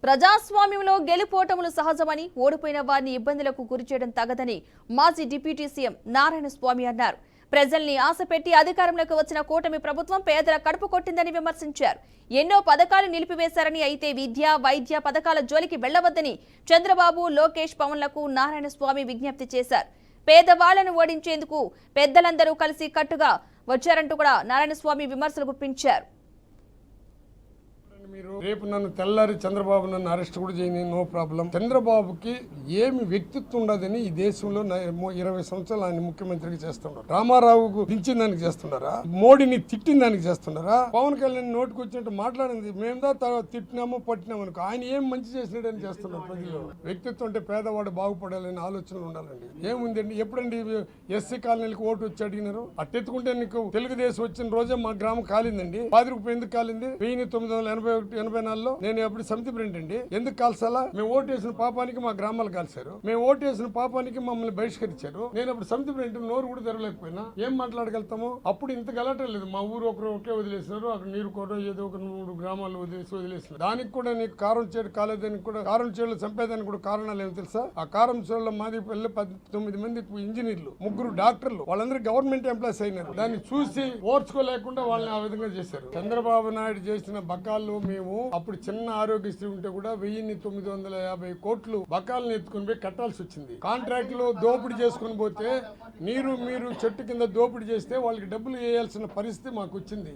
ప్రజాస్వామ్యంలో గెలుపోటములు సహజమని ఓడిపోయిన వారిని ఇబ్బందులకు గురిచేయడం తగదని మాజీ డిప్యూటీ సీఎం నారాయణ స్వామి అన్నారు. ప్రజల్ని ఆశపెట్టి అధికారంలోకి వచ్చిన కూటమి ప్రభుత్వం పేదల కడుపు కొట్టిందని విమర్శించారు. ఎన్నో పథకాలు నిలిపివేశారని, అయితే విద్య, వైద్య పథకాల జోలికి వెళ్లవద్దని చంద్రబాబు, లోకేష్, పవన్లకు నారాయణ స్వామి విజ్ఞప్తి చేశారు. పేదవాళ్లను ఓడించేందుకు పెద్దలందరూ కలిసి కట్టుగా వచ్చారంటూ కూడా నారాయణ స్వామి విమర్శలు గుప్పించారు. మీరు రేపు నన్ను తెల్లారి చంద్రబాబు నన్ను అరెస్ట్ కూడా చేయని, నో ప్రాబ్లం. చంద్రబాబుకి ఏమి వ్యక్తిత్వం ఉండదని ఈ దేశంలో 20 సంవత్సరాలు ఆయన ముఖ్యమంత్రికి చేస్తున్నారు. రామారావుకు దించిన దానికి చేస్తున్నారా? మోడీని తిట్టిన దానికి చేస్తున్నారా? పవన్ కళ్యాణ్ నోటికి వచ్చినట్టు మాట్లాడింది మేముదా తిట్టినామో పట్టినాము అనుకో, ఆయన ఏం మంచి చేసినాడని చేస్తున్నారు. ప్రజలు వ్యక్తిత్వం అంటే పేదవాడు బాగుపడాలని ఆలోచనలు ఉండాలండి. ఏముందండి, ఎప్పుడండి ఎస్సీ కాలనీలకు ఓటు వచ్చి అడిగినారు? అట్టెత్తుకుంటే నీకు తెలుగుదేశం వచ్చిన రోజే మా గ్రామం కాలిందండి. 10 రూపాయలు ఎందుకు కాలింది? 1984లో నేను అప్పుడు సమితి ప్రెసిడెంట్ అండి. ఎందుకు కాల్సాలా? మేము ఓటు వేసిన పాపానికి మా గ్రామాలు కాల్చారు. మేము ఓటు వేసిన పాపానికి మమ్మల్ని బహిష్కరించారు. నేను అప్పుడు సమితి ప్రెసిడెంట్, నోరు కూడా తెరవలేకపోయినా. ఏం మాట్లాడగలుగుతాము? అప్పుడు ఇంత గలటం లేదు. మా ఊరు ఒకే వదిలేసినారు, అక్కడ నీరు కూడా ఏదో ఒక 3 గ్రామాలు వదిలేసినారు. దానికి కూడా నీకు కారం చేడు కాలేదని కూడా, కారం చేడులు చంపేదానికి కూడా కారణాలు ఏమో తెలుసా? ఆ కారం చేడులో మాది పల్లె 19 మంది ఇంజనీర్లు, 3 డాక్టర్లు, వాళ్ళందరూ గవర్నమెంట్ ఎంప్లాయీస్ అయినారు. దాన్ని చూసి ఓర్చుకోలేకుండా వాళ్ళని ఆ విధంగా చేశారు. చంద్రబాబు నాయుడు చేసిన బకాలు మేము అప్పుడు చిన్న ఆరోగ్యశ్రీ ఉంటే కూడా 1950 కోట్లు బకాలను ఎత్తుకుని పోయి కట్టాల్సి వచ్చింది. కాంట్రాక్టులు దోపిడీ చేసుకుని పోతే మీరు చెట్టు కింద దోపిడీ చేస్తే వాళ్ళకి డబ్బులు వేయాల్సిన పరిస్థితి మాకు వచ్చింది.